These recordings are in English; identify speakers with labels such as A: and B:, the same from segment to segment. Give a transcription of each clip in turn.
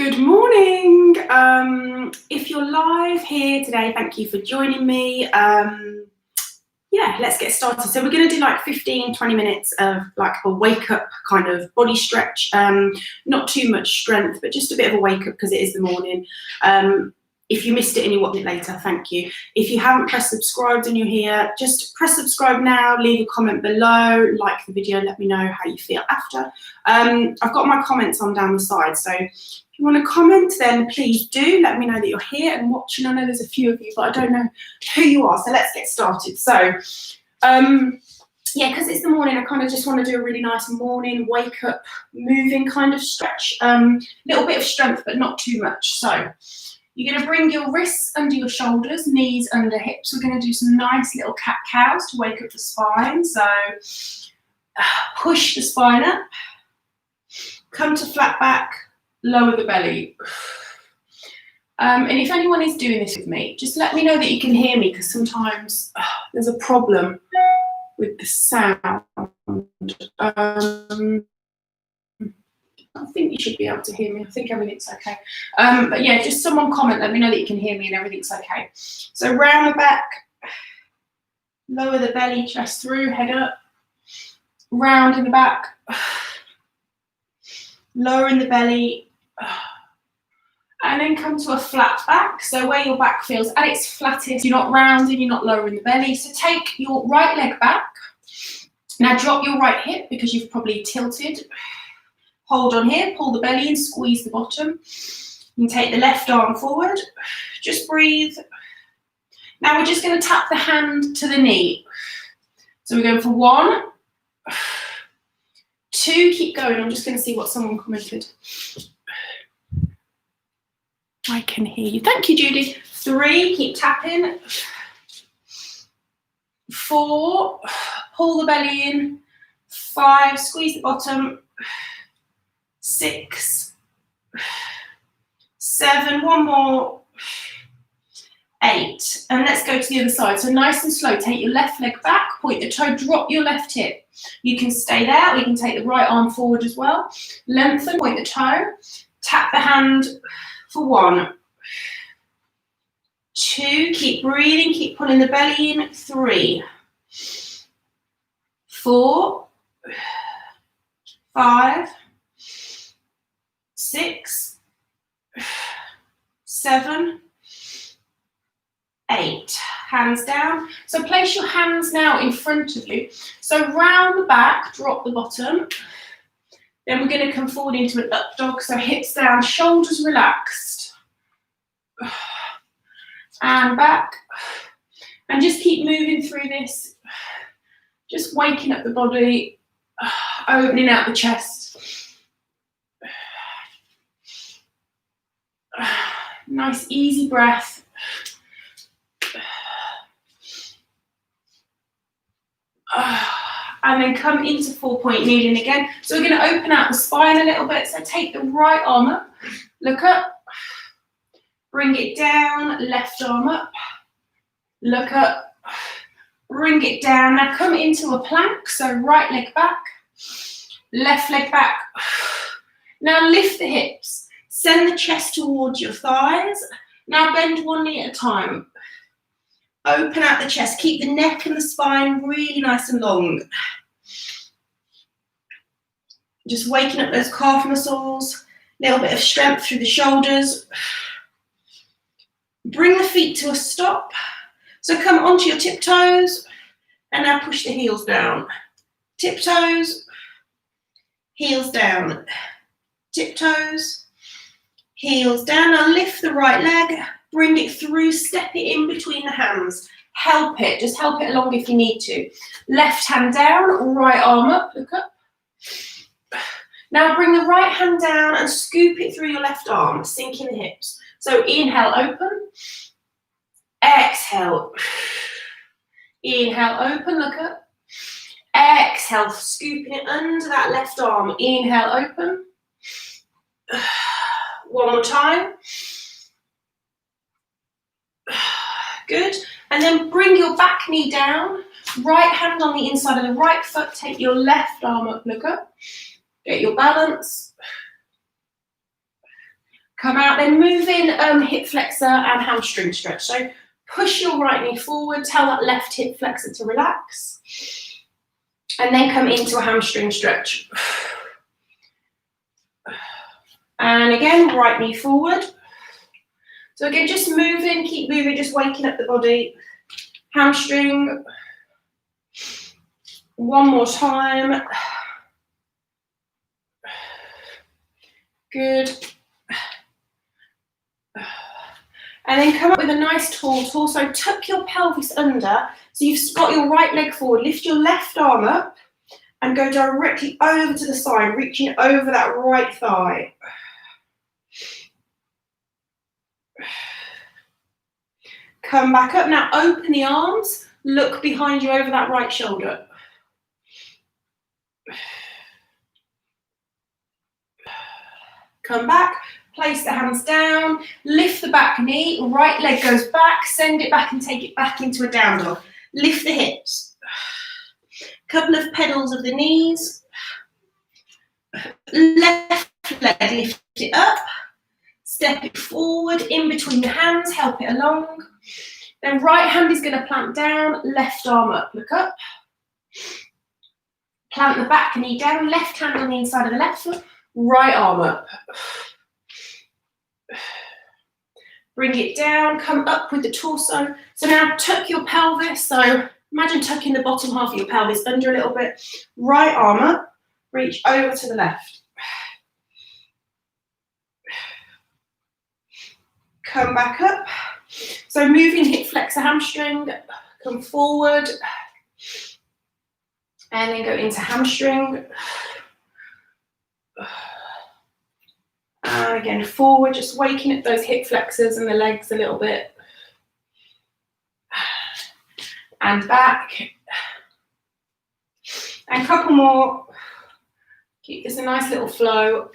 A: Good morning. If you're live here today, thank you for joining me. Yeah, let's get started. So we're going to do like 15-20 minutes of like a wake up kind of body stretch. Not too much strength, but just a bit of a wake up because it is the morning. If you missed it and you watch it later, thank you. If you haven't pressed subscribe and you're here, just press subscribe now, leave a comment below, like the video, let me know how you feel after. I've got my comments on down the side, so if you want to comment, then please do let me know that you're here and watching. I know there's a few of you, but I don't know who you are, so let's get started. So, yeah, because it's the morning, I kind of just want to do a really nice morning wake up, moving kind of stretch. Little bit of strength, but not too much. So you're going to bring your wrists under your shoulders, knees under hips. We're going to do some nice little cat-cows to wake up the spine. So push the spine up, come to flat back, lower the belly. And if anyone is doing this with me, just let me know that you can hear me, because sometimes there's a problem with the sound. I think you should be able to hear me. I think everything's okay. But yeah, just someone comment, let me know that you can hear me and everything's okay. So round the back, lower the belly, chest through, head up. Round in the back, lower in the belly, and then come to a flat back. So where your back feels at its flattest, you're not rounding, you're not lowering the belly. So take your right leg back. Now drop your right hip because you've probably tilted. Hold on here, pull the belly in, squeeze the bottom. You can take the left arm forward. Just breathe. Now we're just going to tap the hand to the knee. So we're going for 1, 2, keep going. I'm just going to see what someone commented. I can hear you. Thank you, Judy. 3, keep tapping. 4, pull the belly in. 5, squeeze the bottom. 6, 7, one more, 8, and let's go to the other side. So nice and slow, take your left leg back, point the toe, drop your left hip. You can stay there, or you can take the right arm forward as well. Lengthen, point the toe, tap the hand for 1, 2, keep breathing, keep pulling the belly in, 3, 4, 5, 6, 7, 8. Hands down. So place your hands now in front of you. So round the back, drop the bottom. Then we're going to come forward into an up dog. So hips down, shoulders relaxed. And back. And just keep moving through this. Just waking up the body, opening out the chest. Nice easy breath. And then come into 4-point kneeling again. So we're going to open out the spine a little bit. So take the right arm up, look up, bring it down, left arm up, look up, bring it down. Now come into a plank. So right leg back, left leg back. Now lift the hips. Send the chest towards your thighs. Now bend one knee at a time. Open out the chest. Keep the neck and the spine really nice and long. Just waking up those calf muscles. A little bit of strength through the shoulders. Bring the feet to a stop. So come onto your tiptoes. And now push the heels down. Tiptoes. Heels down. Tiptoes. Heels down. Now lift the right leg, bring it through, step it in between the hands. Help it, just help it along if you need to. Left hand down, right arm up, look up. Now bring the right hand down and scoop it through your left arm, sinking the hips. So inhale, open. Exhale. Inhale, open, look up. Exhale, scooping it under that left arm. Inhale, open. One more time. Good. And then bring your back knee down. Right hand on the inside of the right foot. Take your left arm up, look up. Get your balance. Come out, then move in hip flexor and hamstring stretch. So push your right knee forward, tell that left hip flexor to relax. And then come into a hamstring stretch. And again, right knee forward. So again, just moving, keep moving, just waking up the body. Hamstring. One more time. Good. And then come up with a nice tall torso. Tuck your pelvis under. So you've got your right leg forward. Lift your left arm up and go directly over to the side, reaching over that right thigh. Come back up. Now open the arms. Look behind you over that right shoulder. Come back. Place the hands down, lift the back knee, right leg goes back, send it back and take it back into a down dog. Lift the hips. Couple of pedals of the knees. Left leg, lift it up. Step it forward, in between the hands, help it along. Then right hand is going to plant down, left arm up, look up. Plant the back knee down, left hand on the inside of the left foot, right arm up. Bring it down, come up with the torso. So now tuck your pelvis. So imagine tucking the bottom half of your pelvis under a little bit. Right arm up, reach over to the left. Come back up. So moving hip flexor hamstring, come forward. And then go into hamstring. And again, forward, just waking up those hip flexors and the legs a little bit. And back. And a couple more. Keep this a nice little flow.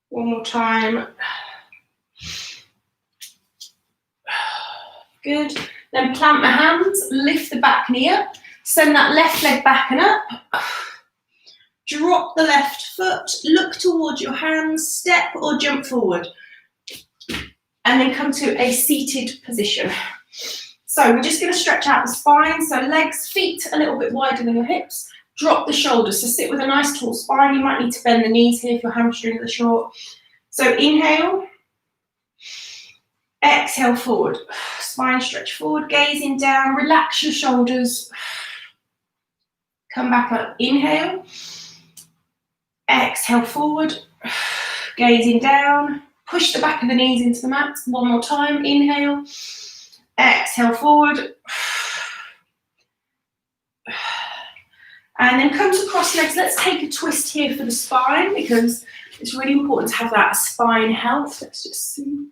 A: One more time. Good. Then plant the hands, lift the back knee up, send that left leg back and up. Drop the left foot, look towards your hands, step or jump forward. And then come to a seated position. So we're just going to stretch out the spine. So legs, feet a little bit wider than your hips. Drop the shoulders. So sit with a nice tall spine. You might need to bend the knees here if your hamstrings are short. So inhale. Exhale forward. Spine stretch forward, gazing down. Relax your shoulders. Come back up. Inhale. Exhale forward. Gazing down. Push the back of the knees into the mat. One more time. Inhale. Exhale forward. And then come to cross legs. Let's take a twist here for the spine because it's really important to have that spine health. Let's just see.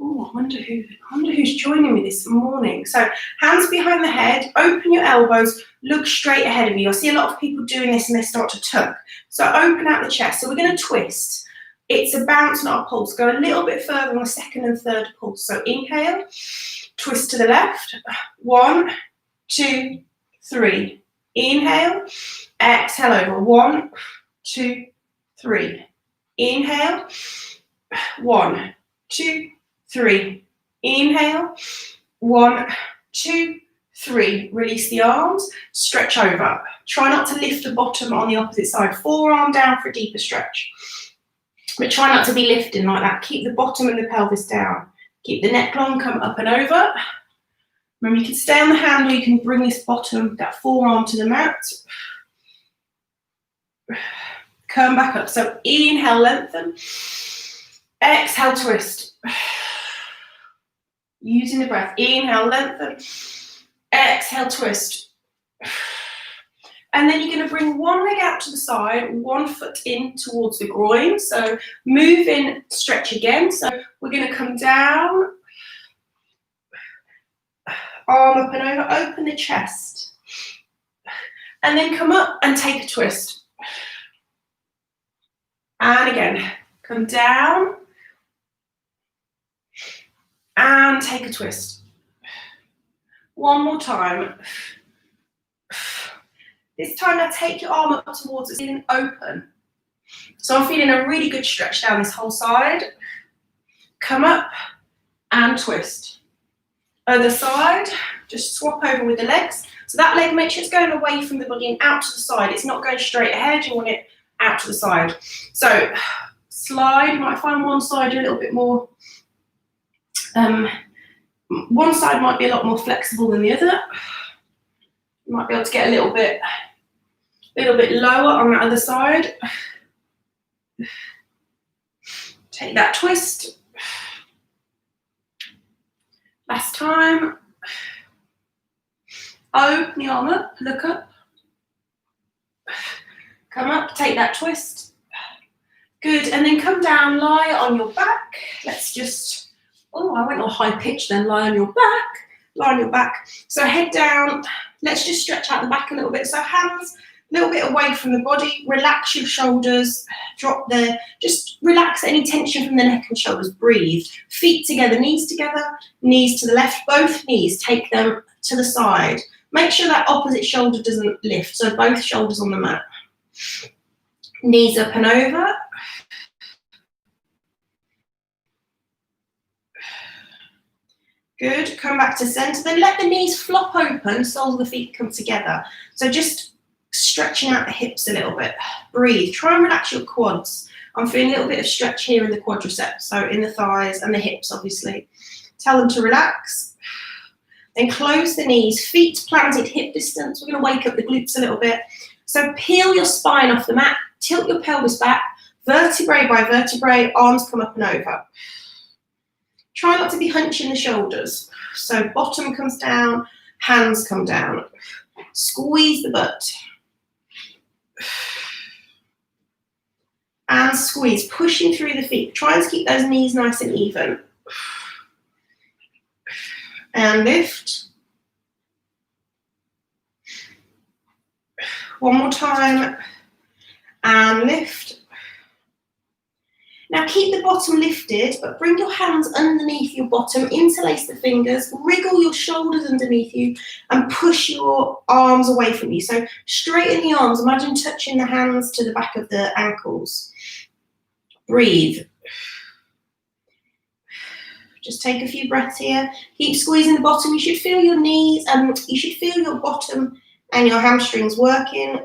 A: Oh, I wonder who's joining me this morning. So hands behind the head, open your elbows, look straight ahead of you. I see a lot of people doing this and they start to tuck. So open out the chest. So we're going to twist. It's a bounce, not a pulse. Go a little bit further on the second and third pulse. So inhale, twist to the left. 1, 2, 3. Inhale, exhale over. 1, 2, 3. Inhale, 1, 2, 3. Inhale, 1, 2, 3. Release the arms, stretch over. Try not to lift the bottom on the opposite side. Forearm down for a deeper stretch. But try not to be lifting like that. Keep the bottom and the pelvis down. Keep the neck long, come up and over. Remember, you can stay on the hand or you can bring this bottom, that forearm to the mat. Come back up. So inhale, lengthen. Exhale, twist. Using the breath. Inhale, lengthen. Exhale, twist. And then you're going to bring one leg out to the side, one foot in towards the groin. So move in, stretch again. So we're going to come down. Arm up and over, open the chest. And then come up and take a twist. And again, come down. And take a twist. One more time. This time now take your arm up towards the ceiling, open. So I'm feeling a really good stretch down this whole side. Come up and twist. Other side, just swap over with the legs. So that leg, make sure it's going away from the body and out to the side. It's not going straight ahead, you want it out to the side. So slide, you might find one side a little bit more, one side might be a lot more flexible than the other. You might be able to get a little bit lower on that other side. Take that twist. Last time. Open the arm up, look up. Come up, take that twist. Good, and then come down, lie on your back. Let's just, oh, I went on high pitch then, lie on your back. Lie on your back. So head down, let's just stretch out the back a little bit. So hands a little bit away from the body, relax your shoulders, drop there, just relax any tension from the neck and shoulders, breathe. Feet together, knees to the left, both knees, take them to the side. Make sure that opposite shoulder doesn't lift, so both shoulders on the mat. Knees up and over. Good, come back to center, then let the knees flop open, soles of the feet come together. So just stretching out the hips a little bit. Breathe, try and relax your quads. I'm feeling a little bit of stretch here in the quadriceps, so in the thighs and the hips, obviously. Tell them to relax. Then close the knees, feet planted, hip distance. We're going to wake up the glutes a little bit. So peel your spine off the mat, tilt your pelvis back, vertebrae by vertebrae, arms come up and over. Try not to be hunching the shoulders. So bottom comes down, hands come down. Squeeze the butt. And squeeze, pushing through the feet. Try and keep those knees nice and even. And lift. One more time. And lift. Now keep the bottom lifted, but bring your hands underneath your bottom, interlace the fingers, wriggle your shoulders underneath you, and push your arms away from you. So straighten the arms, imagine touching the hands to the back of the ankles. Breathe. Just take a few breaths here. Keep squeezing the bottom. You should feel your knees, you should feel your bottom and your hamstrings working.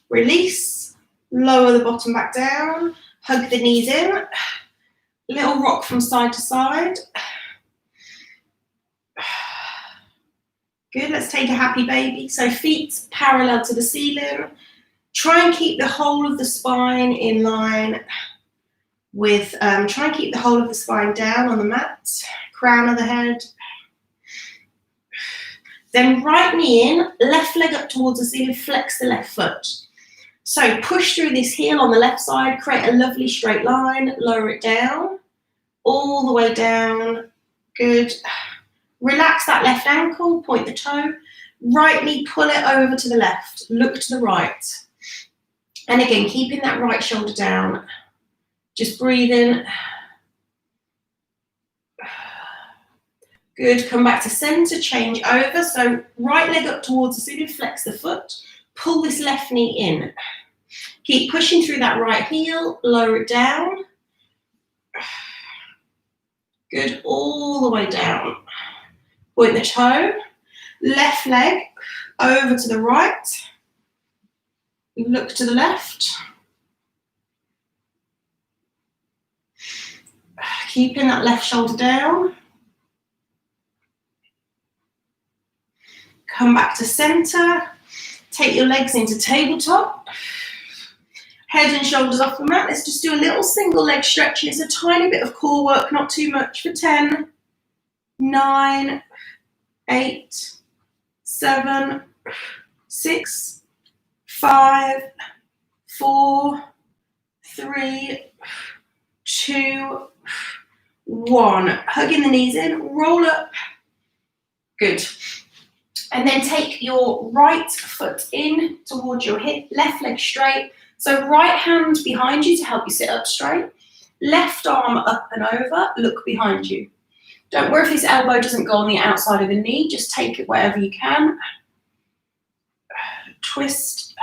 A: Release. Lower the bottom back down. Hug the knees in. Little rock from side to side. Good. Let's take a happy baby. So feet parallel to the ceiling. Try and keep the whole of the spine in line with, try and keep the whole of the spine down on the mat, crown of the head. Then right knee in, left leg up towards the ceiling, flex the left foot. So push through this heel on the left side, create a lovely straight line, lower it down, all the way down, good. Relax that left ankle, point the toe, right knee, pull it over to the left, look to the right. And again, keeping that right shoulder down. Just breathe in. Good, come back to center, change over. So right leg up towards the ceiling, flex the foot, pull this left knee in. Keep pushing through that right heel, lower it down. Good, all the way down. Point the toe, left leg over to the right. Look to the left. Keeping that left shoulder down. Come back to center. Take your legs into tabletop. Head and shoulders off the mat. Let's just do a little single leg stretch. It's a tiny bit of core work, not too much, for 10, 9, 8, 7, 6, 5, 4, 3, 2, 1. Hugging the knees in, roll up. Good. And then take your right foot in towards your hip, left leg straight. So right hand behind you to help you sit up straight. Left arm up and over, look behind you. Don't worry if this elbow doesn't go on the outside of the knee, just take it wherever you can. Twist.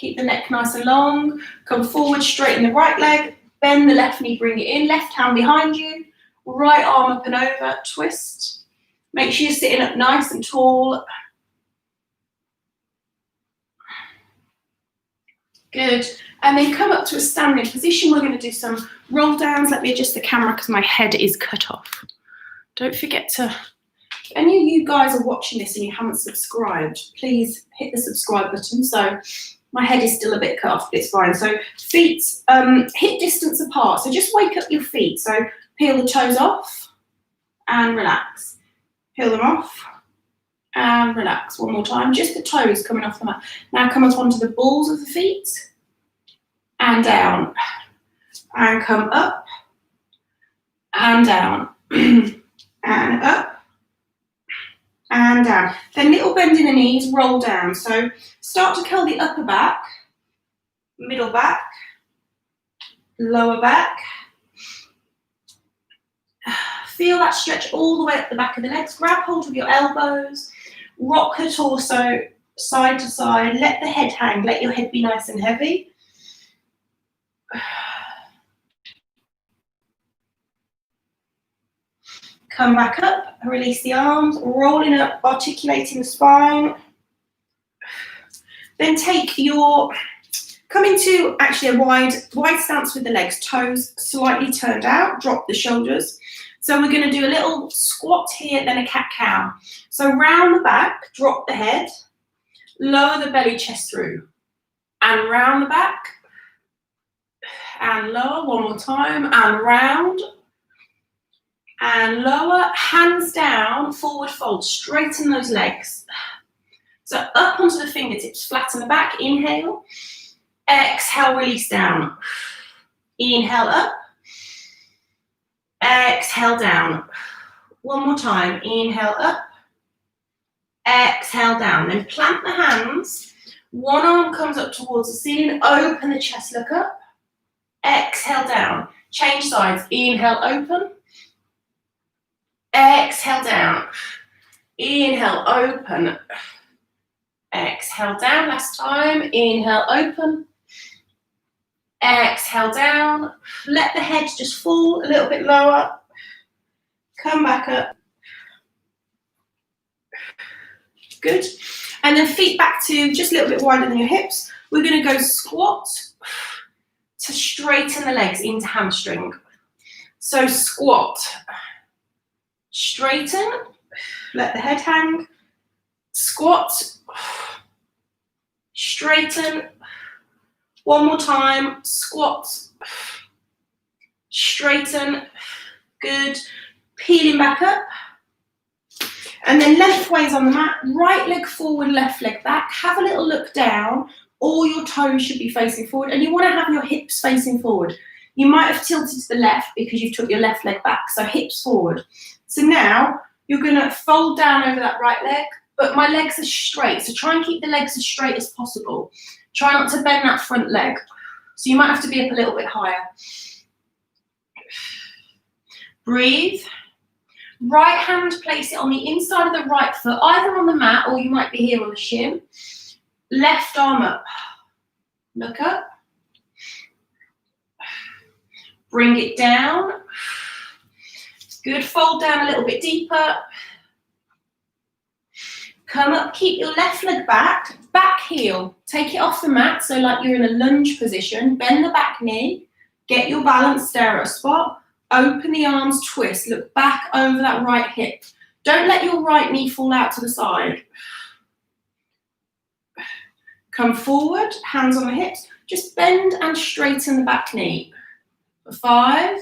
A: Keep the neck nice and long. Come forward, straighten the right leg. Bend the left knee, bring it in. Left hand behind you. Right arm up and over, twist. Make sure you're sitting up nice and tall. Good. And then come up to a standing position. We're going to do some roll downs. Let me adjust the camera because my head is cut off. Don't forget to, if any of you guys are watching this and you haven't subscribed, please hit the subscribe button. So my head is still a bit cut off, but it's fine. So feet hip distance apart. So just wake up your feet. So peel the toes off and relax. Peel them off and relax. One more time. Just the toes coming off the mat. Now come up onto the balls of the feet and down. And come up and down. And up and down. Then little bend in the knees, roll down. So start to curl the upper back, middle back, lower back. Feel that stretch all the way up the back of the legs. Grab hold of your elbows, rock the torso side to side. Let the head hang, let your head be nice and heavy. Come back up, release the arms, rolling up, articulating the spine. Then take your, come into actually a wide stance with the legs, toes slightly turned out, drop the shoulders. So we're going to do a little squat here, then a cat-cow. So round the back, drop the head, lower the belly, chest through, and round the back, and lower, one more time, and round, and lower, hands down, forward fold, straighten those legs. So up onto the fingertips, flatten the back, inhale, exhale, release down. Inhale up, exhale down. One more time, inhale up, exhale down. Then plant the hands, one arm comes up towards the ceiling, open the chest, look up, exhale down. Change sides, inhale, open, exhale down, inhale, open, exhale down, last time, inhale, open, exhale down, let the head just fall a little bit lower, come back up, good, and then feet back to just a little bit wider than your hips. We're going to go squat to straighten the legs into hamstring. So squat, straighten, let the head hang, squat, straighten, one more time, squat, straighten, good, peeling back up, and then lengthways on the mat, right leg forward, left leg back, have a little look down, all your toes should be facing forward, and you want to have your hips facing forward. You might have tilted to the left because you've took your left leg back, so hips forward. So now you're going to fold down over that right leg, but my legs are straight, so try and keep the legs as straight as possible. Try not to bend that front leg. So you might have to be up a little bit higher. Breathe. Right hand, place it on the inside of the right foot, either on the mat or you might be here on the shin. Left arm up. Look up. Bring it down. Good, fold down a little bit deeper. Come up, keep your left leg back, back heel. Take it off the mat, so like you're in a lunge position. Bend the back knee, get your balance, stare at a spot. Open the arms, twist, look back over that right hip. Don't let your right knee fall out to the side. Come forward, hands on the hips. Just bend and straighten the back knee. 5,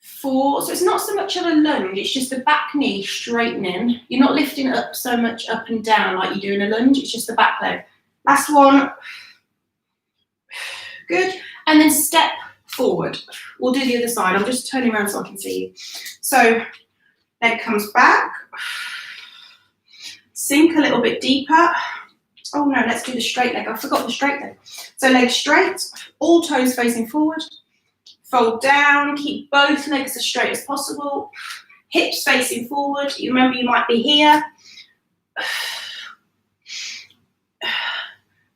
A: 4, so it's not so much of a lunge, it's just the back knee straightening. You're not lifting it up so much up and down like you do in a lunge, it's just the back leg. Last one. Good, and then step forward. We'll do the other side. I'm just turning around so I can see you. So, leg comes back. Sink a little bit deeper. Oh no, let's do the straight leg. I forgot the straight leg. So leg straight, all toes facing forward. Fold down, keep both legs as straight as possible. Hips facing forward. You remember you might be here.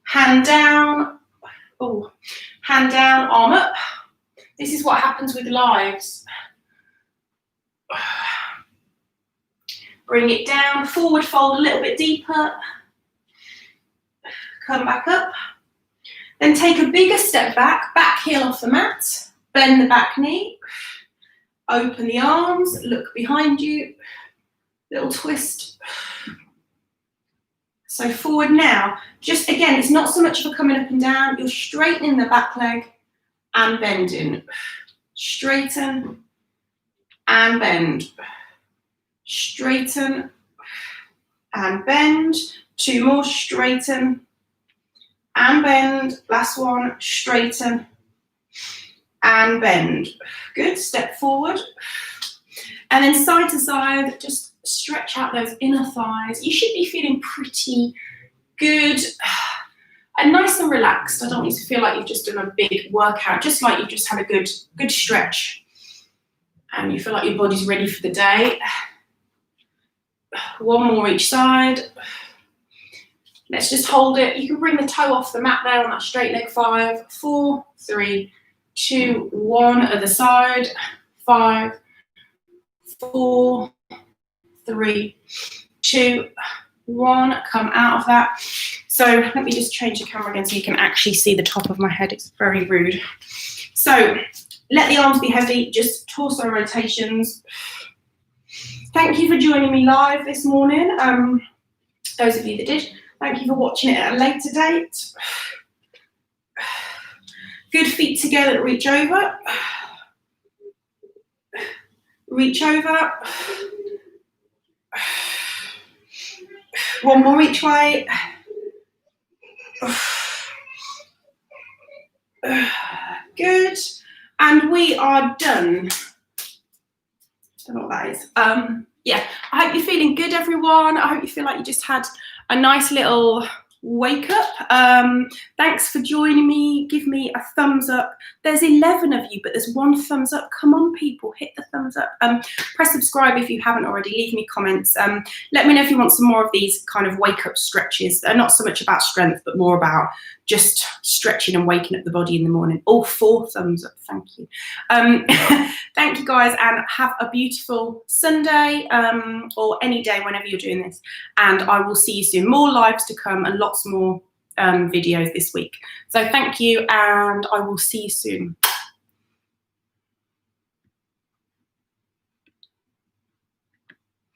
A: Hand down, oh, hand down, arm up. This is what happens with lives. Bring it down, forward fold a little bit deeper. Come back up. Then take a bigger step back, back heel off the mat. Bend the back knee. Open the arms, look behind you. Little twist. So forward now. Just again, it's not so much of a coming up and down. You're straightening the back leg and bending. Straighten and bend. Straighten and bend. 2 more, straighten and bend. Last one, straighten and bend. Good, step forward. And then side to side, just stretch out those inner thighs. You should be feeling pretty good and nice and relaxed. I don't want you to feel like you've just done a big workout, just like you've just had a good stretch. And you feel like your body's ready for the day. 1 more each side. Let's just hold it. You can bring the toe off the mat there on that straight leg. 5, 4, 3, 2, 1. Other side. 5, 4, 3, 2, 1. Come out of that. So let me just change the camera again so you can actually see the top of my head. It's very rude. So let the arms be heavy, just torso rotations. Thank you for joining me live this morning. Those of you that did, thank you for watching it at a later date. Good, feet together, reach over. Reach over. 1 more each way. Good. And we are done. I don't know what that is. Yeah, I hope you're feeling good, everyone. I hope you feel like you just had a nice little wake up. Thanks for joining me. Give me a thumbs up. There's 11 of you, but there's 1 thumbs up. Come on, people, hit the thumbs up. Press subscribe if you haven't already. Leave me comments. Let me know if you want some more of these kind of wake up stretches. They're not so much about strength, but more about just stretching and waking up the body in the morning. All 4 thumbs up. Thank you. Thank you, guys, and have a beautiful Sunday or any day whenever you're doing this. And I will see you soon. More lives to come and lots more videos this week. So thank you, and I will see you soon.